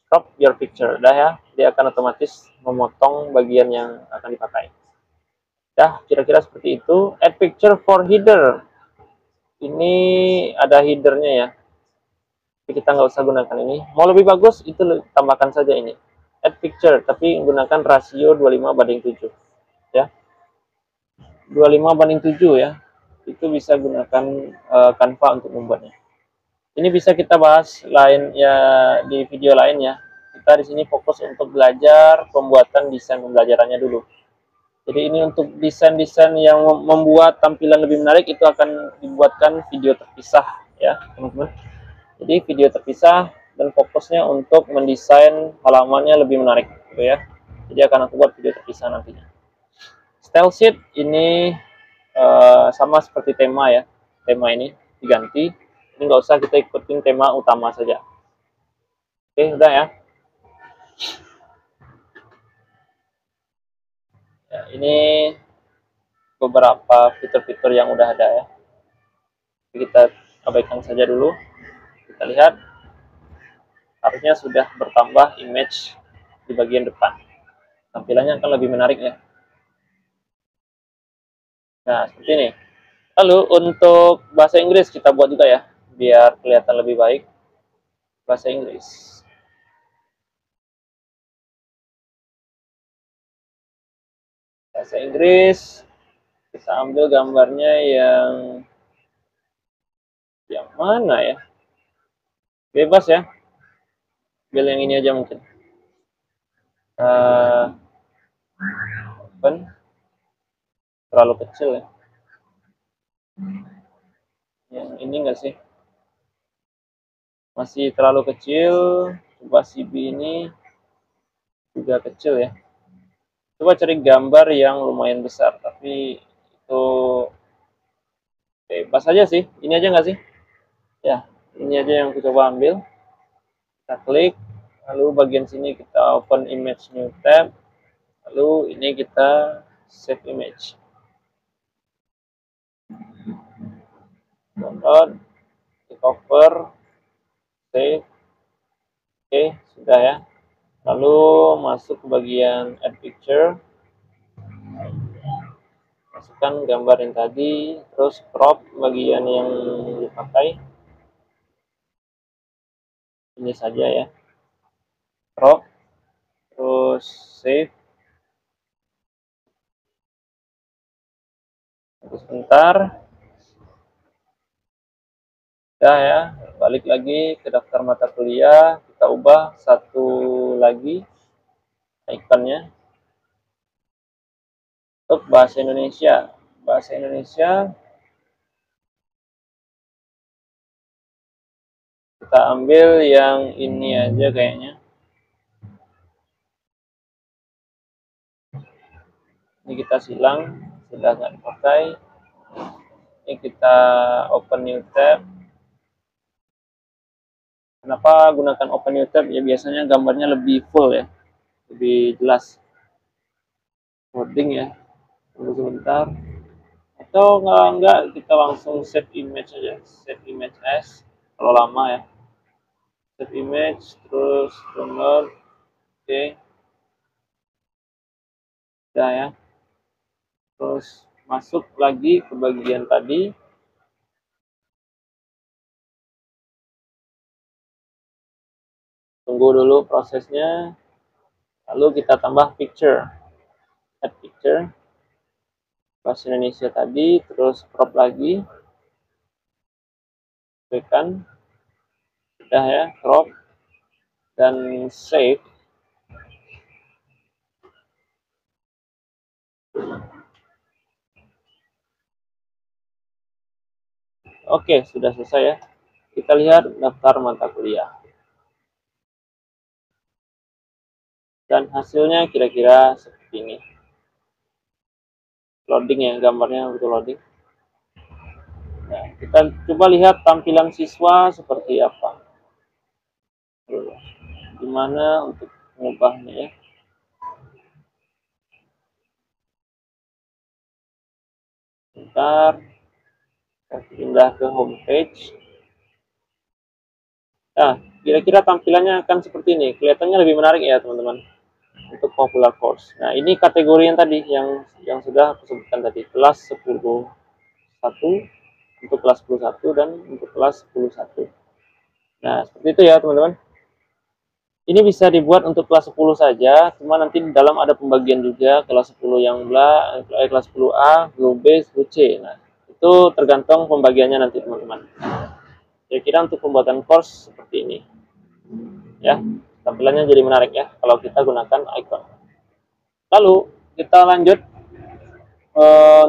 Crop your picture, dah ya. Dia akan otomatis memotong bagian yang akan dipakai. Ya, kira-kira seperti itu. Add picture for header. Ini ada headernya ya. Jadi kita nggak usah gunakan ini. Mau lebih bagus, itu tambahkan saja ini. Add picture, tapi menggunakan rasio 25:7. Ya. 25:7 ya. Itu bisa gunakan Canva untuk membuatnya. Ini bisa kita bahas lain ya di video lain ya. Kita di sini fokus untuk belajar pembuatan desain pembelajarannya dulu. Jadi ini untuk desain-desain yang membuat tampilan lebih menarik itu akan dibuatkan video terpisah ya, teman-teman. Jadi video terpisah dan fokusnya untuk mendesain halamannya lebih menarik gitu ya. Jadi akan aku buat video terpisah nantinya. Style sheet ini sama seperti tema ya. Tema ini diganti. Ini nggak usah kita ikutin tema utama saja. Oke, udah ya. Ya, ini beberapa fitur-fitur yang udah ada ya. Kita abaikan saja dulu. Kita lihat harusnya sudah bertambah image di bagian depan. Tampilannya akan lebih menarik ya. Nah, seperti ini. Lalu untuk bahasa Inggris kita buat juga ya, biar kelihatan lebih baik. Bahasa Inggris. Bahasa Inggris, kita ambil gambarnya yang mana ya? Bebas ya. Ambil yang ini aja mungkin. Open. Terlalu kecil ya. Yang ini enggak sih? Masih terlalu kecil. Coba CB ini juga kecil ya. Coba cari gambar yang lumayan besar, tapi itu bebas aja sih. Ini aja nggak sih? Ya, ini aja yang aku coba ambil. Kita klik, lalu bagian sini kita open image new tab, lalu ini kita save image. Download, klik over, save. Oke, sudah ya. Lalu masuk ke bagian add picture. Masukkan gambar yang tadi, terus crop bagian yang dipakai. Ini saja ya. Crop, terus save. Terus sebentar. Udah ya, balik lagi ke daftar mata kuliah, kita ubah satu lagi ikonnya untuk bahasa Indonesia. Bahasa Indonesia kita ambil yang ini aja kayaknya. Ini kita silang, sudah nggak dipakai. Ini kita open new tab. Kenapa gunakan open new tab? Ya biasanya gambarnya lebih full ya, lebih jelas. Loading ya, tunggu sebentar. Atau enggak kita langsung save image aja, save image as kalau lama ya. Save image, terus download. Oke, udah ya. Terus masuk lagi ke bagian tadi. Tunggu dulu prosesnya. Lalu kita tambah picture. Add picture. Bahasa Indonesia tadi, terus crop lagi. Tekan. Udah ya, crop. Dan save. Oke, sudah selesai ya. Kita lihat daftar mata kuliah. Dan hasilnya kira-kira seperti ini. Loading ya, gambarnya betul loading. Nah, kita coba lihat tampilan siswa seperti apa. Gimana untuk mengubahnya ya. Bentar, kita pindah ke homepage. Nah, kira-kira tampilannya akan seperti ini. Kelihatannya lebih menarik ya teman-teman. Untuk popular course. Nah, ini kategori yang tadi yang sudah aku sebutkan tadi, kelas 10 1 untuk kelas 10 1 dan untuk kelas 10 1. Nah, seperti itu ya teman-teman. Ini bisa dibuat untuk kelas 10 saja, cuma nanti di dalam ada pembagian juga kelas 10 yang kelas 10A, 10B, 10C. Nah, itu tergantung pembagiannya nanti teman-teman. Kira-kira untuk pembuatan course seperti ini. Ya, tampilannya jadi menarik ya kalau kita gunakan icon. Lalu kita lanjut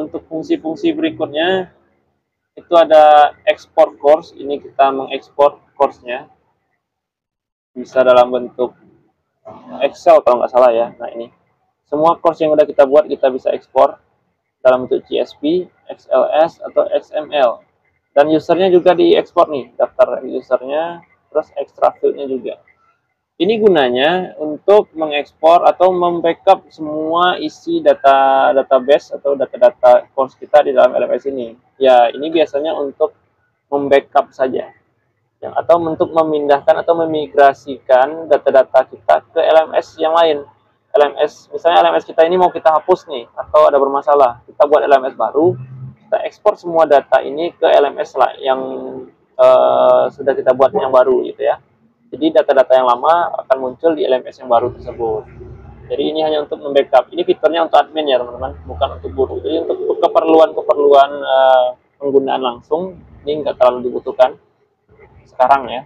untuk fungsi-fungsi berikutnya. Itu ada export course. Ini kita mengekspor course-nya. Bisa dalam bentuk Excel kalau nggak salah ya. Nah ini semua course yang udah kita buat kita bisa ekspor dalam bentuk CSV, XLS atau XML. Dan usernya juga diekspor nih, daftar usernya, terus extra field-nya juga. Ini gunanya untuk mengekspor atau membackup semua isi database atau data-data course kita di dalam LMS ini. Ya, ini biasanya untuk membackup saja. Atau untuk memindahkan atau memigrasikan data-data kita ke LMS yang lain. Misalnya LMS kita ini mau kita hapus nih, atau ada bermasalah. Kita buat LMS baru, kita ekspor semua data ini ke LMS lah yang sudah kita buat yang baru gitu ya. Jadi data-data yang lama akan muncul di LMS yang baru tersebut. Jadi ini hanya untuk membackup. Ini fiturnya untuk admin ya teman-teman, bukan untuk guru. Jadi untuk keperluan-keperluan penggunaan langsung ini nggak terlalu dibutuhkan sekarang ya.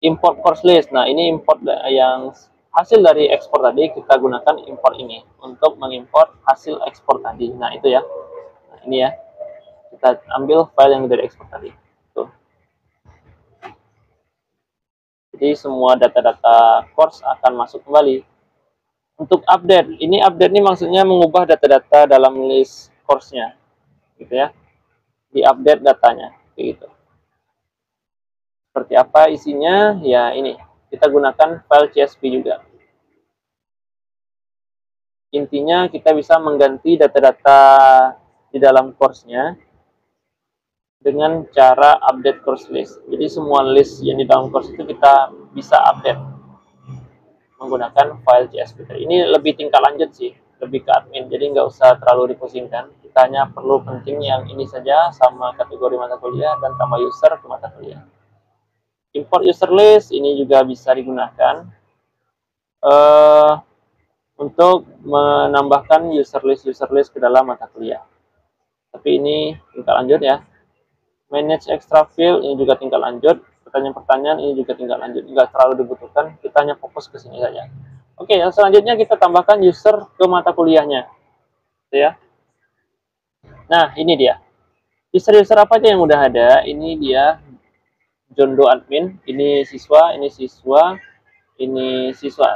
Import course list. Nah ini import yang hasil dari ekspor tadi, kita gunakan import ini untuk mengimport hasil ekspor tadi. Nah itu ya. Nah, ini ya. Kita ambil file yang dari ekspor tadi. Tuh. Jadi semua data-data course akan masuk kembali. Untuk update, ini update ini maksudnya mengubah data-data dalam list course-nya, gitu ya. Di-update datanya, kayak gitu. Seperti apa isinya? Ya ini, kita gunakan file CSV juga. Intinya kita bisa mengganti data-data di dalam course-nya dengan cara update course list. Jadi semua list yang di dalam course itu kita bisa update menggunakan file CSV. Ini lebih tingkat lanjut sih, lebih ke admin. Jadi nggak usah terlalu dipusingkan. Kita hanya perlu penting yang ini saja sama kategori mata kuliah dan tambah user ke mata kuliah. Import user list ini juga bisa digunakan untuk menambahkan user list ke dalam mata kuliah. Tapi ini tingkat lanjut ya. Manage extra field ini juga tingkat lanjut. Pertanyaan-pertanyaan ini juga tingkat lanjut. Enggak terlalu dibutuhkan. Kita hanya fokus ke sini saja. Oke, yang selanjutnya kita tambahkan user ke mata kuliahnya. Gitu ya. Nah, ini dia. User-user apa aja yang udah ada? Ini dia John Doe admin. Ini siswa, ini siswa,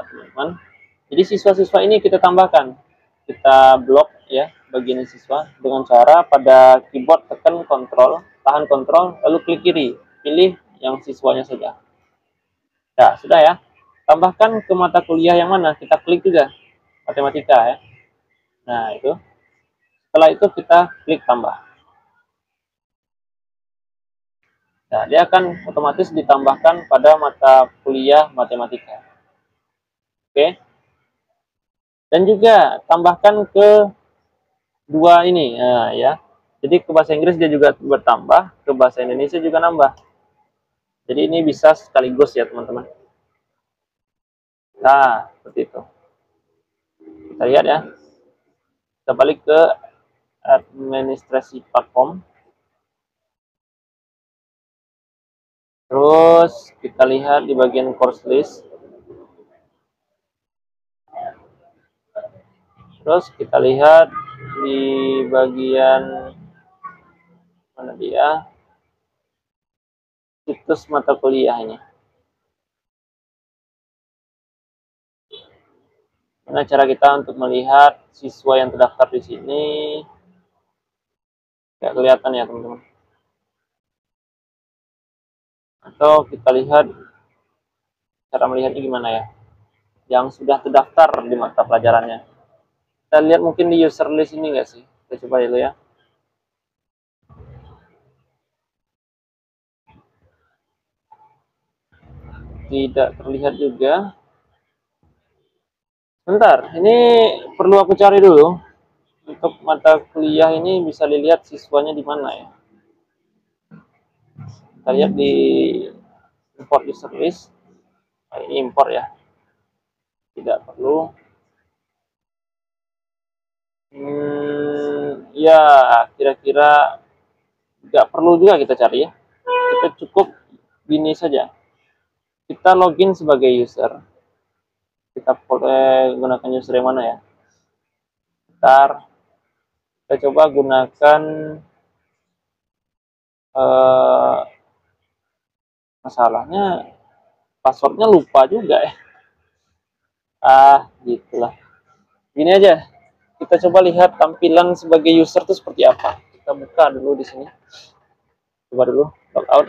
teman-teman. Jadi siswa-siswa ini kita tambahkan. Kita blok ya bagian siswa dengan cara pada keyboard tekan kontrol, tahan kontrol, lalu klik kiri. Pilih yang siswanya saja. Nah, sudah ya. Tambahkan ke mata kuliah yang mana? Kita klik juga. Matematika ya. Nah, itu. Setelah itu kita klik tambah. Nah, dia akan otomatis ditambahkan pada mata kuliah matematika. Oke. Dan juga tambahkan ke dua ini. Nah, ya. Jadi ke bahasa Inggris dia juga bertambah, ke bahasa Indonesia juga nambah. Jadi ini bisa sekaligus ya, teman-teman. Nah, seperti itu. Kita lihat ya. Kita balik ke administrasi platform. Terus kita lihat di bagian course list. Terus kita lihat di bagian mana dia? Situs mata kuliah ini. Nah, cara kita untuk melihat siswa yang terdaftar di sini? Nggak kelihatan ya, teman-teman. Atau kita lihat cara melihatnya gimana ya? Yang sudah terdaftar di mata pelajarannya. Kita lihat mungkin di user list ini nggak sih? Kita coba dulu ya. Tidak terlihat juga. Bentar, ini perlu aku cari dulu. Untuk mata kuliah ini bisa dilihat siswanya di mana ya. Kita lihat di import user list. Nah, ini import ya. Tidak perlu. Ya, kira-kira nggak perlu juga kita cari ya. Kita cukup gini saja. Kita login sebagai user. Kita boleh gunakan user yang mana ya? Ntar kita coba gunakan masalahnya passwordnya lupa juga ya. Gitulah. Gini aja. Kita coba lihat tampilan sebagai user itu seperti apa. Kita buka dulu di sini. Coba dulu logout.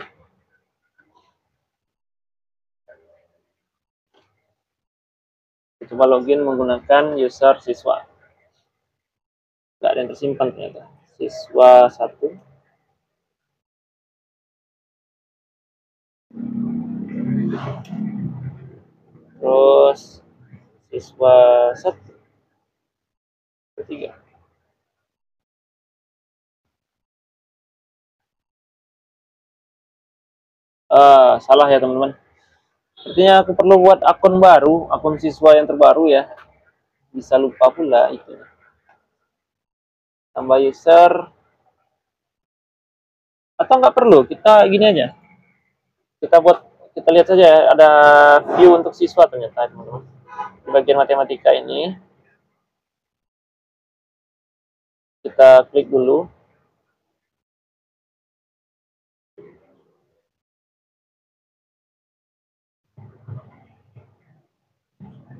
Kita coba login menggunakan user siswa. Nggak ada yang tersimpan ternyata. Siswa 1. Terus siswa 1. Ketiga. Salah ya teman-teman. Artinya aku perlu buat akun baru, akun siswa yang terbaru ya. Bisa lupa pula itu. Tambah user. Atau nggak perlu, kita gini aja. Kita lihat saja ya, ada view untuk siswa ternyata teman-teman. Di bagian matematika ini. Kita klik dulu.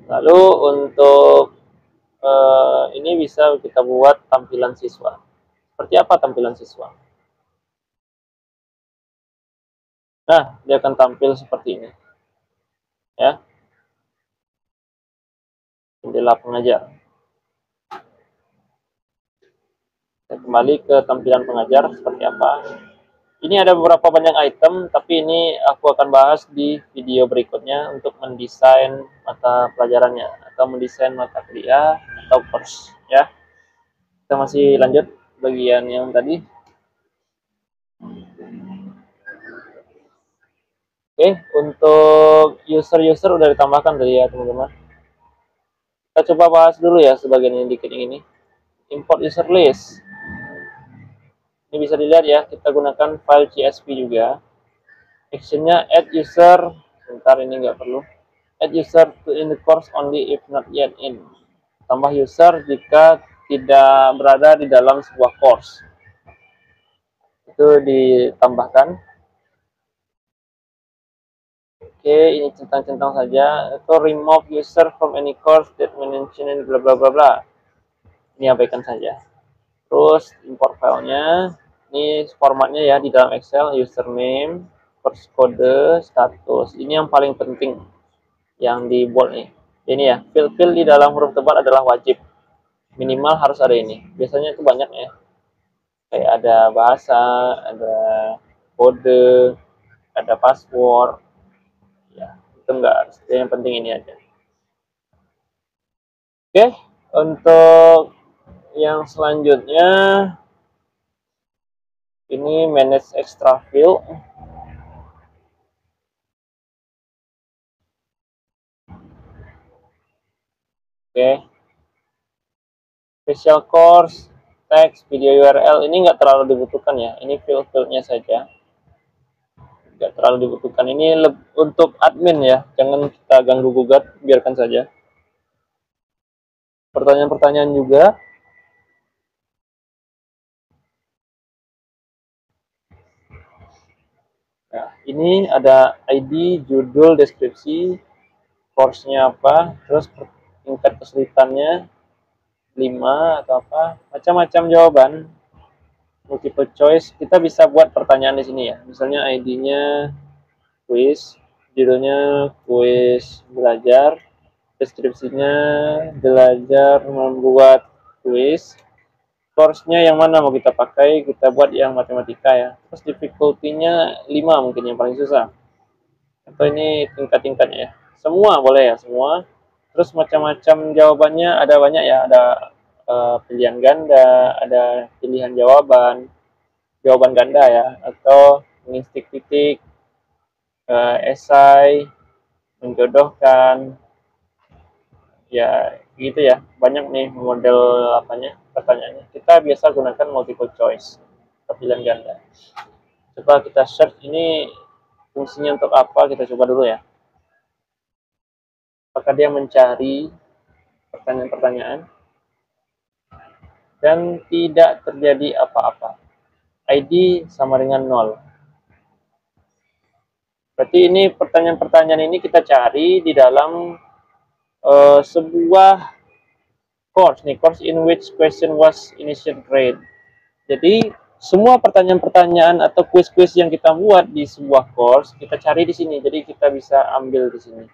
Lalu untuk ini bisa kita buat tampilan siswa. Seperti apa tampilan siswa? Nah, dia akan tampil seperti ini. Ya. Jendela pengajar. Kita kembali ke tampilan pengajar seperti apa. Ini ada beberapa banyak item, tapi ini aku akan bahas di video berikutnya untuk mendesain mata pelajarannya atau mendesain mata kuliah atau course ya. Kita masih lanjut bagian yang tadi. Oke, untuk user-user udah ditambahkan tadi ya teman-teman. Kita coba bahas dulu ya sebagian yang dikit ini. Import user list. Ini bisa dilihat ya, kita gunakan file CSV juga. Actionnya add user, bentar ini nggak perlu. Add user to in the course only if not yet in. Tambah user jika tidak berada di dalam sebuah course. Itu ditambahkan. Oke, ini centang-centang saja. Itu remove user from any course that mention bla bla bla bla. Ini abaikan saja. Terus import filenya. Ini formatnya ya di dalam Excel, username, course kode, status. Ini yang paling penting yang di bold nih. Ini ya, fill di dalam huruf tebal adalah wajib. Minimal harus ada ini. Biasanya itu banyak ya. Kayak ada bahasa, ada kode, ada password. Ya, itu enggak harus. Yang penting ini aja. Oke, untuk yang selanjutnya ini manage extra field. Oke, special course, teks, video URL ini nggak terlalu dibutuhkan ya. Ini field-fieldnya saja, nggak terlalu dibutuhkan. Ini untuk admin ya, jangan kita ganggu gugat, biarkan saja. Pertanyaan-pertanyaan juga. Nah, ini ada ID, judul, deskripsi, course-nya apa, terus tingkat kesulitannya 5 atau apa, macam-macam jawaban. Multiple choice, kita bisa buat pertanyaan di sini ya. Misalnya ID-nya quiz, judulnya quiz belajar, deskripsinya belajar membuat quiz, course-nya yang mana mau kita pakai, kita buat yang matematika ya. Terus difficulty-nya 5 mungkin yang paling susah. Atau ini tingkat-tingkatnya ya. Semua boleh ya, semua. Terus macam-macam jawabannya ada banyak ya, ada pilihan ganda, ada pilihan jawaban, jawaban ganda ya, atau mengistik titik, esai, menjodohkan, ya gitu ya. Banyak nih model apanya pertanyaannya. Kita biasa gunakan multiple choice, pilihan ganda. Coba kita search ini fungsinya untuk apa, kita coba dulu ya. Apakah dia mencari pertanyaan-pertanyaan dan tidak terjadi apa-apa. ID sama dengan 0. Berarti ini pertanyaan-pertanyaan ini kita cari di dalam sebuah course nih, course in which question was initially read. Jadi semua pertanyaan-pertanyaan atau quiz-quiz yang kita buat di sebuah course kita cari di sini. Jadi kita bisa ambil di sini.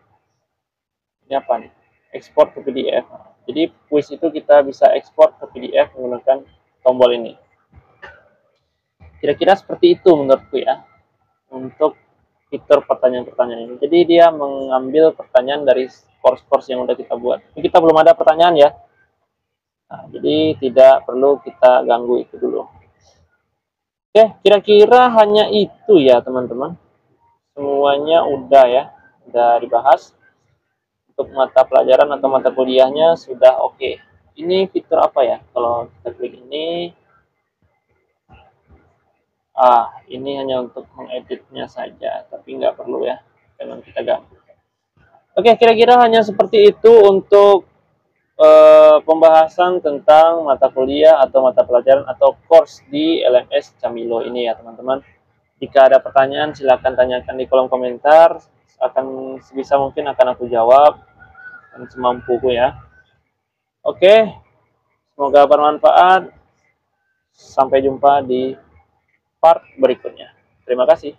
Ini apa nih? Export ke PDF. Jadi quiz itu kita bisa ekspor ke PDF menggunakan tombol ini. Kira-kira seperti itu menurutku ya, untuk fitur pertanyaan-pertanyaan ini. Jadi dia mengambil pertanyaan dari course-course yang udah kita buat. Ini kita belum ada pertanyaan ya. Nah, jadi tidak perlu kita ganggu itu dulu. Oke, kira-kira hanya itu ya teman-teman. Semuanya udah ya, udah dibahas. Untuk mata pelajaran atau mata kuliahnya sudah oke. Ini fitur apa ya? Kalau kita klik ini, ini hanya untuk mengeditnya saja, tapi nggak perlu ya, jangan kita ganggu. Oke, kira-kira hanya seperti itu untuk pembahasan tentang mata kuliah atau mata pelajaran atau course di LMS Camilo ini ya teman-teman. Jika ada pertanyaan silahkan tanyakan di kolom komentar, akan sebisa mungkin akan aku jawab dan semampuku ya. Oke, semoga bermanfaat. Sampai jumpa di part berikutnya. Terima kasih.